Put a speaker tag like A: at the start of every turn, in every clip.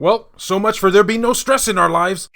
A: Well, so much for there being no stress in our lives.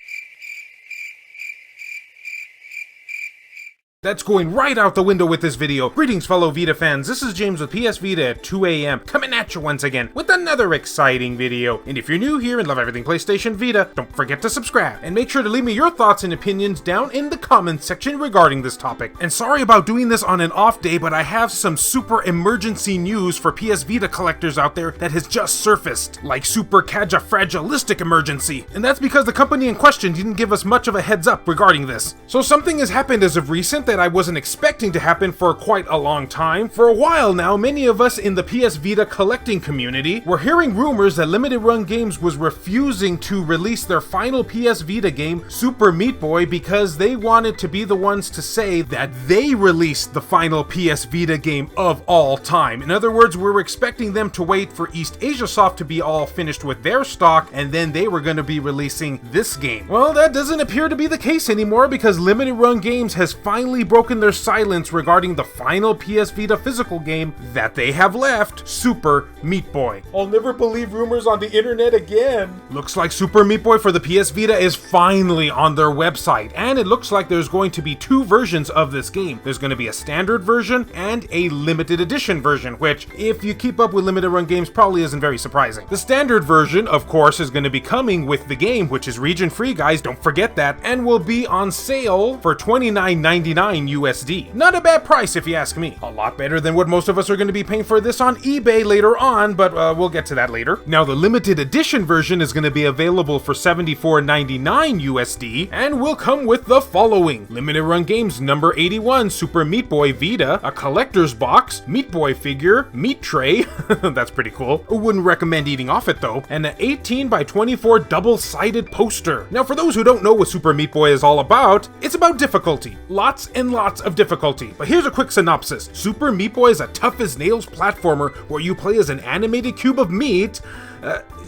A: That's going right out the window with this video. Greetings, fellow Vita fans. This is James with PS Vita at 2 AM, coming at you once again with another exciting video. And if you're new here and love everything PlayStation Vita, don't forget to subscribe. And make sure to leave me your thoughts and opinions down in the comments section regarding this topic. And sorry about doing this on an off day, but I have some super emergency news for PS Vita collectors out there that has just surfaced. Like super fragilistic emergency. And that's because the company in question didn't give us much of a heads up regarding this. So something has happened as of recent that I wasn't expecting to happen for quite a long time. For a while now, many of us in the PS Vita collecting community were hearing rumors that Limited Run Games was refusing to release their final PS Vita game, Super Meat Boy, because they wanted to be the ones to say that they released the final PS Vita game of all time. In other words, we were expecting them to wait for East Asia Soft to be all finished with their stock, and then they were going to be releasing this game. Well, that doesn't appear to be the case anymore, because Limited Run Games has finally broken their silence regarding the final PS Vita physical game that they have left, Super Meat Boy. I'll never believe rumors on the internet again. Looks like Super Meat Boy for the PS Vita is finally on their website, and it looks like there's going to be two versions of this game. There's going to be a standard version and a limited edition version, which, if you keep up with Limited Run Games, probably isn't very surprising. The standard version, of course, is going to be coming with the game, which is region free, guys, don't forget that, and will be on sale for $29.99 USD. Not a bad price if you ask me. A lot better than what most of us are going to be paying for this on eBay later on, but we'll get to that later. Now, the limited edition version is going to be available for $74.99 USD and will come with the following: Limited Run Games number 81 Super Meat Boy Vita, a collector's box, Meat Boy figure, meat tray, that's pretty cool, wouldn't recommend eating off it though, and an 18 by 24 double-sided poster. Now, for those who don't know what Super Meat Boy is all about, it's about difficulty. Lots and lots of difficulty. But here's a quick synopsis. Super Meat Boy is a tough-as-nails platformer where you play as an animated cube of meat,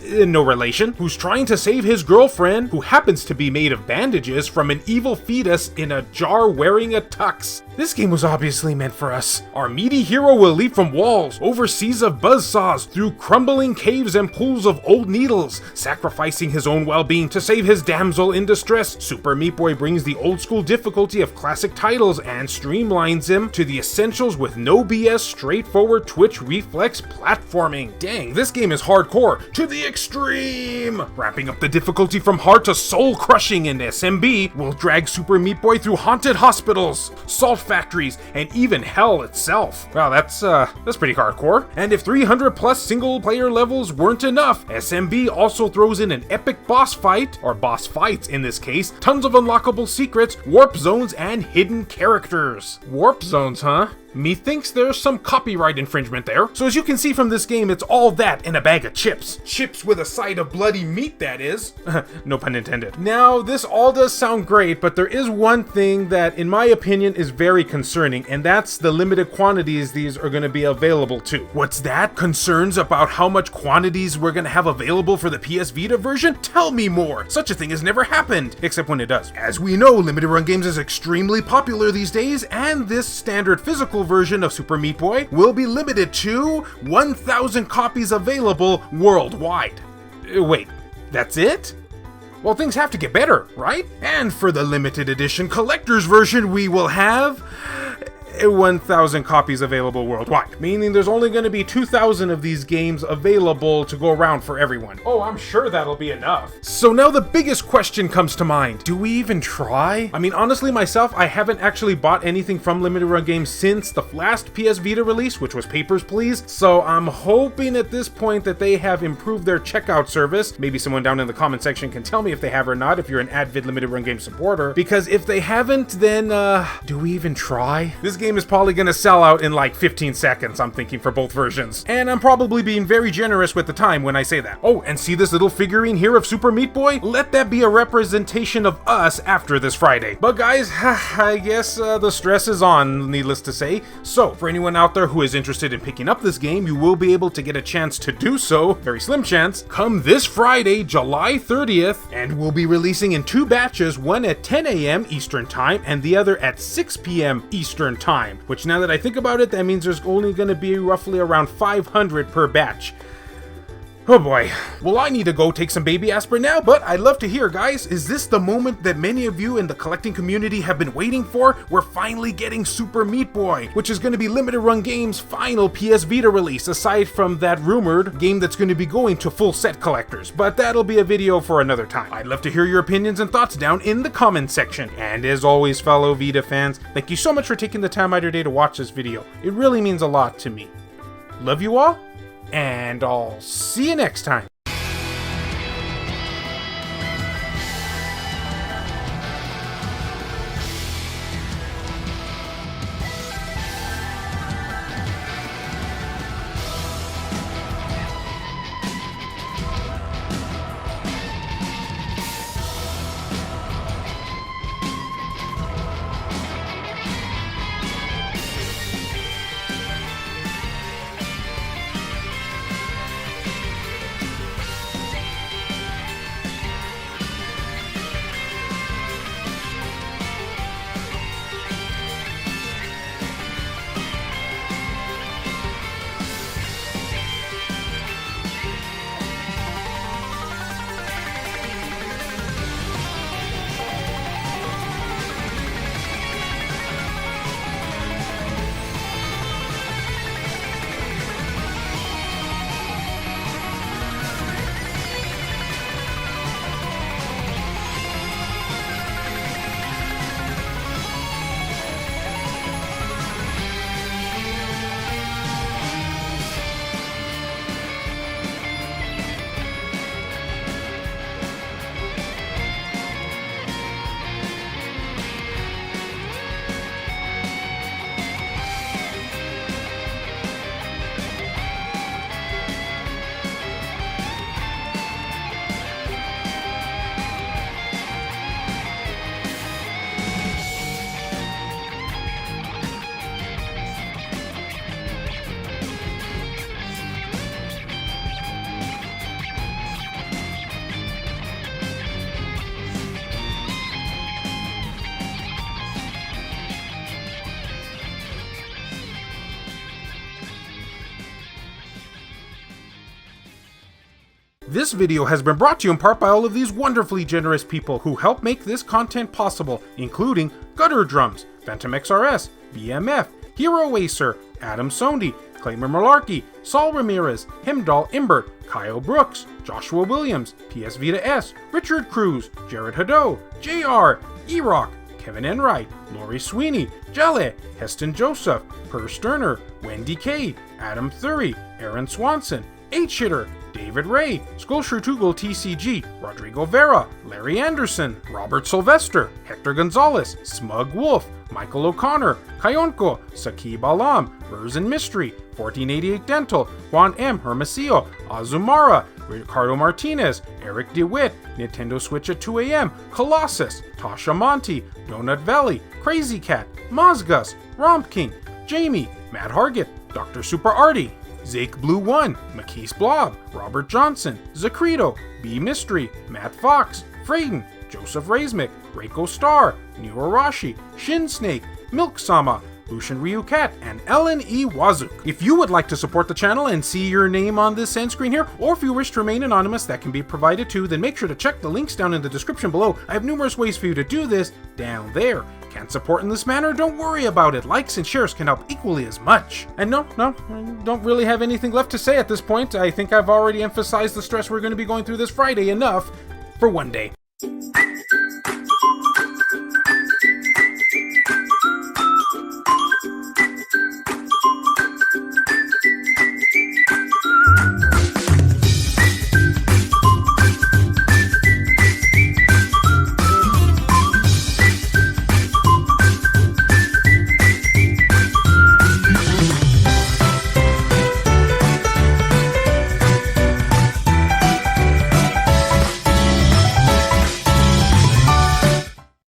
A: no relation, who's trying to save his girlfriend, who happens to be made of bandages, from an evil fetus in a jar wearing a tux. This game was obviously meant for us. Our meaty hero will leap from walls, over seas of buzzsaws, through crumbling caves and pools of old needles, sacrificing his own well-being to save his damsel in distress. Super Meat Boy brings the old-school difficulty of classic titles and streamlines him to the essentials with no BS, straightforward twitch reflex platforming. Dang, this game is hardcore to the extreme! Wrapping up the difficulty from hard to soul-crushing, in SMB will drag Super Meat Boy through haunted hospitals, salt factories, and even hell itself. Wow, that's pretty hardcore. And if 300 plus single player levels weren't enough, SMB also throws in an epic boss fight, or boss fights in this case, tons of unlockable secrets, warp zones, and hidden characters. Warp zones, huh? Methinks there's some copyright infringement there. So as you can see from this game, it's all that in a bag of chips. Chips with a side of bloody meat, that is. No pun intended. Now, this all does sound great, but there is one thing that, in my opinion, is very concerning, and that's the limited quantities these are going to be available to. What's that? Concerns about how much quantities we're going to have available for the PS Vita version? Tell me more. Such a thing has never happened, except when it does. As we know, Limited Run Games is extremely popular these days, and this standard physical version of Super Meat Boy will be limited to 1,000 copies available worldwide. Wait, that's it? Well, things have to get better, right? And for the limited edition collector's version, we will have 1,000 copies available worldwide, meaning there's only going to be 2,000 of these games available to go around for everyone. Oh, I'm sure that'll be enough. So now the biggest question comes to mind. Do we even try? I mean, honestly, myself, I haven't actually bought anything from Limited Run Games since the last PS Vita release, which was Papers, Please. So I'm hoping at this point that they have improved their checkout service. Maybe someone down in the comment section can tell me if they have or not, if you're an avid Limited Run Games supporter. Because if they haven't, then, do we even try? This game is probably gonna sell out in like 15 seconds, I'm thinking, for both versions. And I'm probably being very generous with the time when I say that. Oh, and see this little figurine here of Super Meat Boy? Let that be a representation of us after this Friday. But guys, I guess the stress is on, needless to say. So, for anyone out there who is interested in picking up this game, you will be able to get a chance to do so, very slim chance, come this Friday, July 30th, and we'll be releasing in two batches, one at 10 AM Eastern Time and the other at 6 PM Eastern Time. Which, now that I think about it, that means there's only going to be roughly around 500 per batch. Oh boy. Well, I need to go take some baby aspirin now, but I'd love to hear, guys, is this the moment that many of you in the collecting community have been waiting for? We're finally getting Super Meat Boy, which is going to be Limited Run Games' final PS Vita release, aside from that rumored game that's going to be going to full set collectors, but that'll be a video for another time. I'd love to hear your opinions and thoughts down in the comment section. And as always, fellow Vita fans, thank you so much for taking the time out of your day to watch this video. It really means a lot to me. Love you all, and I'll see you next time. This video has been brought to you in part by all of these wonderfully generous people who help make this content possible, including Gutter Drums, Phantom XRS, BMF, Hero Acer, Adam Sondi, Claimer Malarkey, Saul Ramirez, Himdall Imbert, Kyle Brooks, Joshua Williams, PS Vita S, Richard Cruz, Jared Haddo, JR, E-Rock, Kevin Enright, Lori Sweeney, Jelle, Heston Joseph, Per Sterner, Wendy K, Adam Thury, Aaron Swanson, H-Hitter, David Ray, Skullshrutugel TCG, Rodrigo Vera, Larry Anderson, Robert Sylvester, Hector Gonzalez, Smug Wolf, Michael O'Connor, Kayonko, Sakib Alam, Version Mystery, 1488 Dental, Juan M. Hermosillo, Azumara, Ricardo Martinez, Eric DeWitt, Nintendo Switch at 2 a.m., Colossus, Tasha Monty, Donut Valley, Crazy Cat, Mozgus, Romp King, Jamie, Matt Hargett, Dr. Super Artie, Zake Blue 1, McKees Blob, Robert Johnson, Zacrito, B Mystery, Matt Fox, Frayden, Joseph Razmick, Reiko Star, New Arashi, Shin Snake, Milk Sama, Lucian Ryu Cat, and Ellen E. Wazuk. If you would like to support the channel and see your name on this end screen here, or if you wish to remain anonymous, that can be provided too, then make sure to check the links down in the description below. I have numerous ways for you to do this down there. Can't support in this manner? Don't worry about it. Likes and shares can help equally as much. And no, I don't really have anything left to say at this point. I think I've already emphasized the stress we're going to be going through this Friday enough for one day.